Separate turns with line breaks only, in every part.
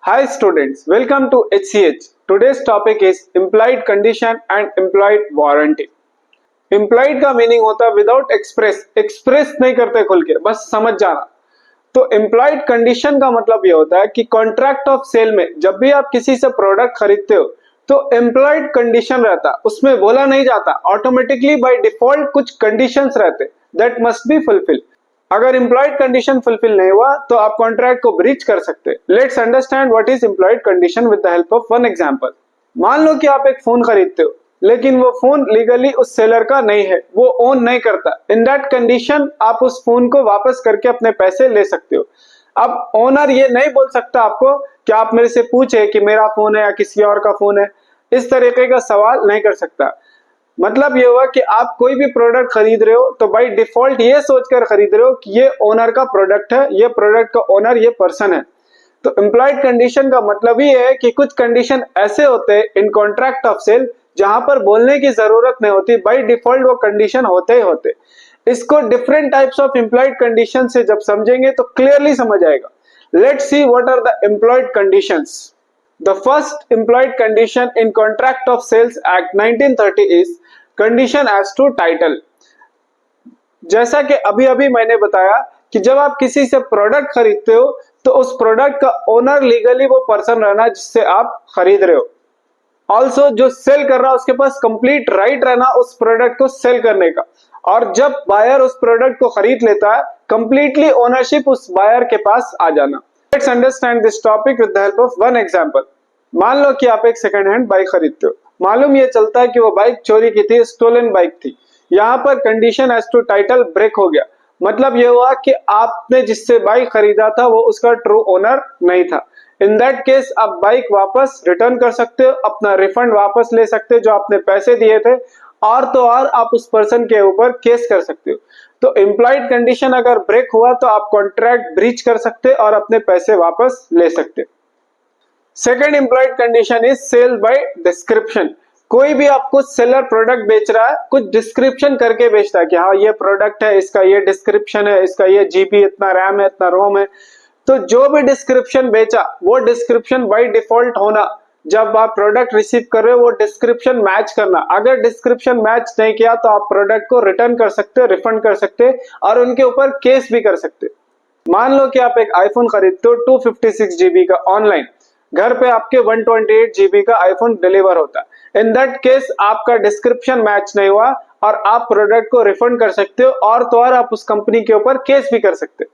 Hi students, welcome to HCH. Today's topic is implied condition and implied warranty. Implied का meaning होता है without express नहीं करते खुल के, बस समझ जाना। तो implied कंडीशन का मतलब ये होता है कि कॉन्ट्रैक्ट ऑफ सेल में जब भी आप किसी से प्रोडक्ट खरीदते हो तो implied कंडीशन रहता है, उसमें बोला नहीं जाता, ऑटोमेटिकली बाय डिफॉल्ट कुछ कंडीशंस रहते दैट मस्ट बी फुलफिल। अगर इम्प्लॉयड कंडीशन फुलफिल नहीं हुआ तो आप कॉन्ट्रैक्ट को ब्रीच कर सकते। Let's understand what is employed condition with the help of one example. मान लो कि आप एक फोन खरीदते हो लेकिन वो फोन लीगली उस सेलर का नहीं है, वो ओन नहीं करता। इन दैट कंडीशन आप उस फोन को वापस करके अपने पैसे ले सकते हो। अब ओनर ये नहीं बोल सकता आपको कि आप मेरे से पूछे कि मेरा फोन है या किसी और का फोन है, इस तरीके का सवाल नहीं कर सकता। मतलब ये हुआ कि आप कोई भी प्रोडक्ट खरीद रहे हो तो बाय डिफॉल्ट ये सोचकर खरीद रहे हो कि ये ओनर का प्रोडक्ट है, ये प्रोडक्ट का ओनर ये पर्सन है। तो एम्प्लॉयड कंडीशन का मतलब ये है कि कुछ कंडीशन ऐसे होते हैं इन कॉन्ट्रैक्ट ऑफ सेल जहां पर बोलने की जरूरत नहीं होती, बाय डिफॉल्ट वो कंडीशन होते ही होते। इसको different types of employed condition से जब समझेंगे तो क्लियरली समझ आएगा। Let's see what are the employed conditions. The first employed condition in Contract of Sales Act 1930 is condition as to title। जैसा कि अभी अभी मैंने बताया कि जब आप किसी से प्रोडक्ट खरीदते हो तो उस प्रोडक्ट का ओनर लीगली वो पर्सन रहना जिससे आप खरीद रहे हो। ऑल्सो जो सेल कर रहा है उसके पास कंप्लीट राइट रहना उस प्रोडक्ट को सेल करने का। और जब बायर उस प्रोडक्ट को खरीद लेता है कंप्लीटली ओनरशिप उस बायर के पास आ जाना। Let's understand this topic with the help of one example. मान लो कि आप एक सेकंड हैंड बाइक खरीदते हो, मालूम ये चलता है कि वो बाइक चोरी की थी, स्टोलन बाइक थी। यहाँ पर condition as to title break हो गया। मतलब ये हुआ कि आपने जिससे बाइक खरीदा था वो उसका ट्रू ओनर नहीं था। इन दैट केस आप बाइक वापस रिटर्न कर सकते हो, अपना रिफंड वापस ले सकते हो जो आपने पैसे दिए थे, और तो और आप उस पर्सन के ऊपर केस कर सकते हो। तो इम्प्लॉयड कंडीशन अगर ब्रेक हुआ तो आप कॉन्ट्रैक्ट ब्रीच कर सकते और अपने पैसे वापस ले सकते। Second employed condition is sale by description. कोई भी आपको सेलर प्रोडक्ट बेच रहा है, कुछ डिस्क्रिप्शन करके बेचता है कि हाँ ये प्रोडक्ट है, इसका ये डिस्क्रिप्शन है, इसका ये जीबी इतना रैम है, इतना रोम है। तो जो भी डिस्क्रिप्शन बेचा वो डिस्क्रिप्शन बाय डिफॉल्ट होना, जब आप प्रोडक्ट रिसीव कर रहे हो वो डिस्क्रिप्शन मैच करना। अगर डिस्क्रिप्शन मैच नहीं किया तो आप प्रोडक्ट को रिटर्न कर सकते हो, रिफंड कर सकते हो और उनके ऊपर केस भी कर सकते हो। मान लो कि आप एक आईफोन खरीदते हो 256 जीबी का ऑनलाइन, घर पे आपके 128 जीबी का आईफोन डिलीवर होता है। इन दैट केस आपका डिस्क्रिप्शन मैच नहीं हुआ और आप प्रोडक्ट को रिफंड कर सकते हो और तो और आप उस कंपनी के ऊपर केस भी कर सकते हो।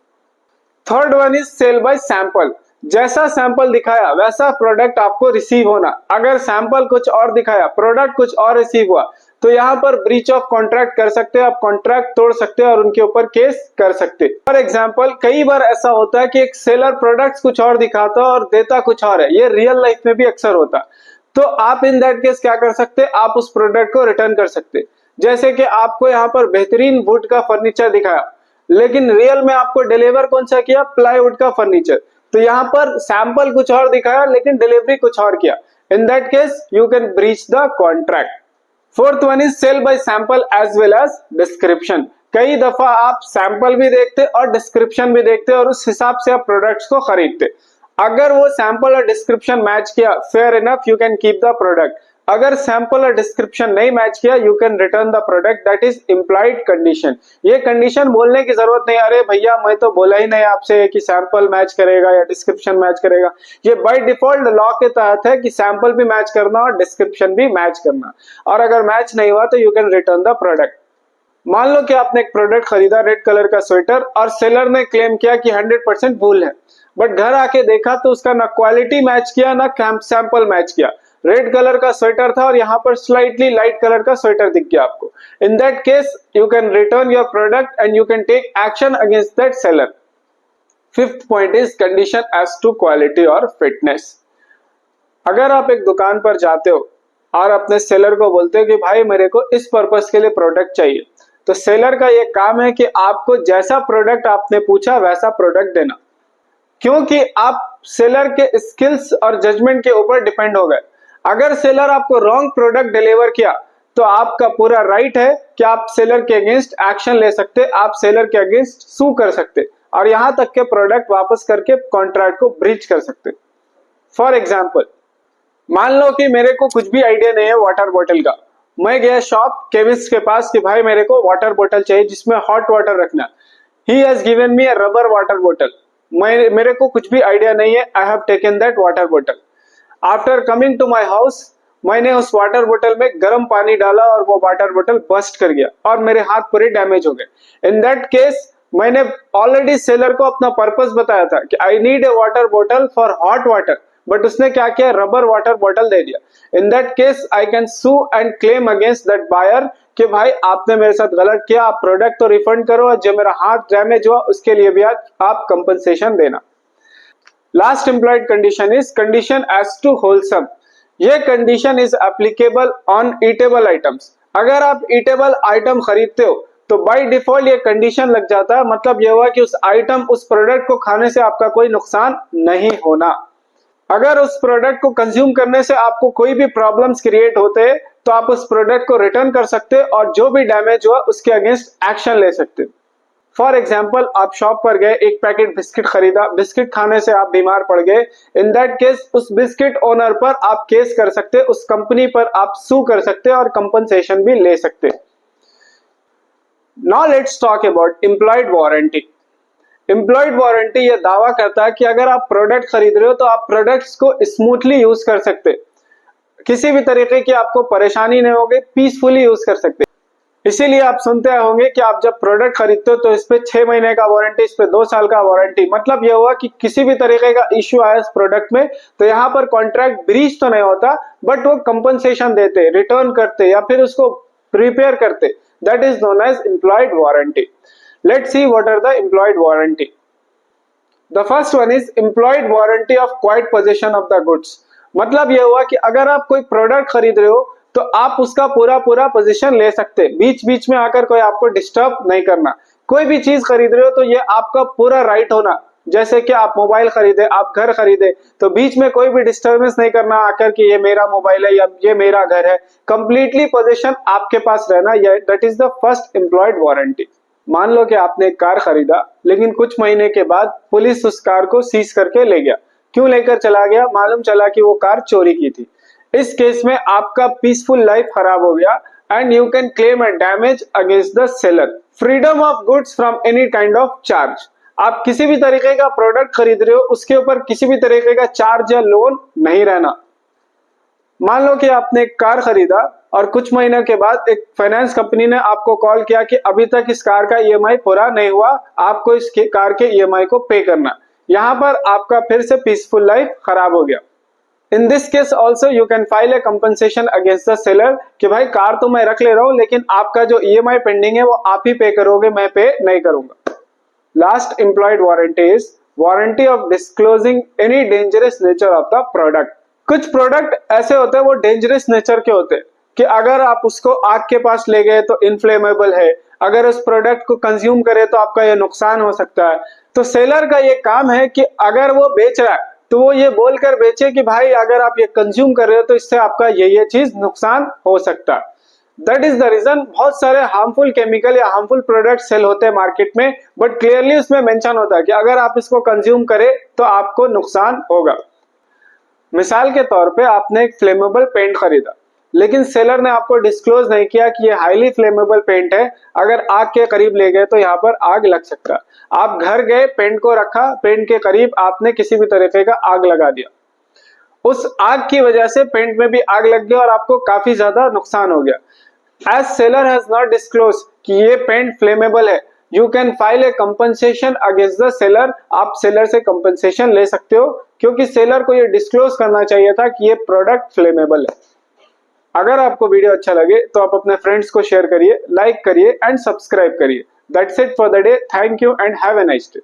Third one is sale by sample. जैसा सैंपल दिखाया वैसा प्रोडक्ट आपको रिसीव होना। अगर सैंपल कुछ और दिखाया, प्रोडक्ट कुछ और रिसीव हुआ तो यहाँ पर ब्रीच ऑफ कॉन्ट्रैक्ट कर सकते हो, आप कॉन्ट्रैक्ट तोड़ सकते हो और उनके ऊपर केस कर सकते हो। फॉर एग्जांपल कई बार ऐसा होता है कि एक सेलर प्रोडक्ट्स कुछ और दिखाता है और देता कुछ और है, ये रियल लाइफ में भी अक्सर होता है। तो आप इन दैट केस क्या कर सकते हैं, आप उस प्रोडक्ट को रिटर्न कर सकते हैं। जैसे कि आपको यहाँ पर बेहतरीन वुड का फर्नीचर दिखाया लेकिन रियल में आपको डिलीवर कौन सा किया, प्लाईवुड का फर्नीचर। तो यहाँ पर सैंपल कुछ और दिखाया लेकिन डिलीवरी कुछ और किया। In that case you can breach the contract. Fourth one is sale by sample as well as description. कई दफा आप सैंपल भी देखते और डिस्क्रिप्शन भी देखते और उस हिसाब से आप प्रोडक्ट्स को खरीदते। अगर वो सैंपल और डिस्क्रिप्शन मैच किया, fair enough, you can keep the product. अगर सैंपल और डिस्क्रिप्शन नहीं मैच किया, you can return the product. That is employed condition. ये कंडीशन बोलने की जरूरत नहीं, अरे भैया मैं तो बोला ही नहीं आपसे कि सैंपल मैच करेगा या डिस्क्रिप्शन मैच करेगा। ये बाय डिफॉल्ट लॉ के तहत है कि सैंपल भी मैच करना और डिस्क्रिप्शन भी मैच करना, और अगर मैच नहीं हुआ तो you can return the product. मान लो कि आपने एक प्रोडक्ट खरीदा रेड कलर का स्वेटर और सेलर ने क्लेम किया कि 100% वूल है, बट घर आके देखा तो उसका ना क्वालिटी मैच किया ना सैंपल मैच किया। रेड कलर का स्वेटर था और यहाँ पर स्लाइटली लाइट कलर का स्वेटर दिख गया आपको। In that case you can return your product and you can take action against that seller. Fifth point is condition as to quality और फिटनेस। अगर आप एक दुकान पर जाते हो और अपने सेलर को बोलते हो कि भाई मेरे को इस पर्पस के लिए प्रोडक्ट चाहिए, तो सेलर का ये काम है कि आपको जैसा प्रोडक्ट आपने पूछा वैसा प्रोडक्ट देना, क्योंकि आप सेलर के स्किल्स और जजमेंट के ऊपर डिपेंड हो गए। अगर सेलर आपको रॉन्ग प्रोडक्ट डिलीवर किया तो आपका पूरा राइट है कि आप सेलर के अगेंस्ट एक्शन ले सकते, आप सेलर के अगेंस्ट सू कर सकते और यहां तक के प्रोडक्ट वापस करके कॉन्ट्रैक्ट को ब्रीच कर सकते। फॉर एग्जाम्पल, मान लो कि मेरे को कुछ भी आइडिया नहीं है वाटर बॉटल का, मैं गया शॉप केमिस्ट के पास कि भाई मेरे को वाटर बॉटल चाहिए जिसमें हॉट वाटर रखना। He has given me a rubber water bottle. मेरे को कुछ भी आइडिया नहीं है, I have taken that water bottle. After coming to my house, मैंने उस वाटर बोतल में गर्म पानी डाला और वो वाटर बोतल बस्ट कर गया और मेरे हाथ पूरे डैमेज हो गए। इन दैट केस मैंने ऑलरेडी सेलर को अपना पर्पस बताया था कि आई नीड ए वाटर बोतल फॉर हॉट वाटर, बट उसने क्या किया, रबर वाटर बोतल दे दिया। In that case I can sue and claim against that buyer कि भाई आपने मेरे साथ गलत किया, आप प्रोडक्ट तो रिफंड करो और जो मेरा हाथ डैमेज हुआ उसके लिए भी आप कंपनसेशन देना। Last implied condition is condition as to wholesome. ये condition is applicable on eatable items. अगर आप ईटेबल आइटम खरीदते हो तो बाय डिफॉल्ट ये कंडीशन लग जाता है, मतलब ये हुआ कि उस आइटम, उस प्रोडक्ट को खाने से आपका कोई नुकसान नहीं होना। अगर उस प्रोडक्ट को कंज्यूम करने से आपको कोई भी प्रॉब्लम्स क्रिएट होते हैं तो आप उस प्रोडक्ट को रिटर्न कर सकते हैं और जो भी डैमेज हुआ उसके अगेंस्ट एक्शन ले सकते हैं। फॉर एग्जाम्पल, आप शॉप पर गए, एक पैकेट बिस्किट खरीदा, बिस्किट खाने से आप बीमार पड़ गए। इन दैट केस उस बिस्किट ओनर पर आप केस कर सकते, उस कंपनी पर आप सू कर सकते और कंपनसेशन भी ले सकते। Now let's talk about employed warranty. Employed warranty यह दावा करता है कि अगर आप प्रोडक्ट खरीद रहे हो तो आप प्रोडक्ट्स को स्मूथली यूज कर सकते, किसी भी तरीके की आपको परेशानी नहीं होगी, पीसफुली यूज कर सकते। इसीलिए आप सुनते होंगे कि आप जब प्रोडक्ट खरीदते हो तो इस पे 6 महीने का वारंटी, इस पे 2 साल का वारंटी। मतलब यह हुआ कि किसी भी तरीके का इश्यू आया इस प्रोडक्ट में तो यहाँ पर कॉन्ट्रैक्ट ब्रीच तो नहीं होता, बट वो कंपनसेशन देते, रिटर्न करते या फिर उसको रिपेयर करते। That is known as employed warranty. Let's see what are the employed warranty. The first one is employed warranty of quiet possession of the goods. मतलब यह हुआ कि अगर आप कोई प्रोडक्ट खरीद रहे हो तो आप उसका पूरा पोजीशन ले सकते, बीच बीच में आकर कोई आपको डिस्टर्ब नहीं करना। कोई भी चीज खरीद रहे हो तो ये आपका पूरा राइट होना, जैसे कि आप मोबाइल खरीदे, आप घर खरीदे तो बीच में कोई भी डिस्टर्बेंस नहीं करना आकर कि ये मेरा मोबाइल है या ये मेरा घर है। कंप्लीटली पोजीशन आपके पास रहना, ये that is the first employed warranty. मान लो कि आपने एक कार खरीदा, लेकिन कुछ महीने के बाद पुलिस उस कार को सीज करके ले गया। क्यों लेकर चला गया? मालूम चला कि वो कार चोरी की थी। इस केस में आपका पीसफुल लाइफ खराब हो गया and you can claim a damage against the seller. Freedom of goods from any kind of charge. आप किसी भी तरीके का प्रोडक्ट खरीद रहे हो, उसके ऊपर किसी भी तरीके का चार्ज या लोन नहीं रहना। मान लो कि आपने एक कार खरीदा और कुछ महीने के बाद एक फाइनेंस कंपनी ने आपको कॉल किया कि अभी तक इस कार का ईएमआई पूरा नहीं हुआ, आपको इस कार के ईएमआई को पे करना। यहाँ पर आपका फिर से पीसफुल लाइफ खराब हो गया। In this case also you can file a compensation against the seller कि भाई कार तो मैं रख ले रहा हूं लेकिन आपका जो EMI पेंडिंग है वो आप ही पे करोगे, मैं पे नहीं करूंगा। Last employed warranty is warranty of disclosing any dangerous nature of the product. कुछ प्रोडक्ट ऐसे होते हैं वो डेंजरस नेचर के होते हैं कि अगर आप उसको आग के पास ले गए तो इनफ्लेमेबल है, अगर उस प्रोडक्ट को कंज्यूम करे तो आपका ये नुकसान हो सकता है। तो सेलर का ये काम है कि अगर वो बेच रहा है तो वो ये बोलकर बेचे कि भाई अगर आप ये कंज्यूम कर रहे हो तो इससे आपका ये चीज नुकसान हो सकता है। दैट इज द रीजन बहुत सारे हार्मफुल केमिकल या हार्मफुल प्रोडक्ट सेल होते हैं मार्केट में, बट क्लियरली उसमें मेंशन होता है कि अगर आप इसको कंज्यूम करें तो आपको नुकसान होगा। मिसाल के तौर पे आपने एक फ्लेमेबल पेंट खरीदा, लेकिन सेलर ने आपको डिस्क्लोज नहीं किया कि ये हाईली फ्लेमेबल पेंट है, अगर आग के करीब ले गए तो यहाँ पर आग लग सकता है। आप घर गए, पेंट को रखा, पेंट के करीब आपने किसी भी तरीके का आग लगा दिया, उस आग की वजह से पेंट में भी आग लग गई और आपको काफी ज्यादा नुकसान हो गया। As seller has not disclose कि ये पेंट फ्लेमेबल है, you can file a compensation against the seller. आप सेलर से कंपनसेशन ले सकते हो क्योंकि सेलर को ये डिस्क्लोज करना चाहिए था कि ये प्रोडक्ट फ्लेमेबल है। अगर आपको वीडियो अच्छा लगे तो आप अपने फ्रेंड्स को शेयर करिए, लाइक करिए एंड सब्सक्राइब करिए। That's it for the day. Thank you and have a nice day.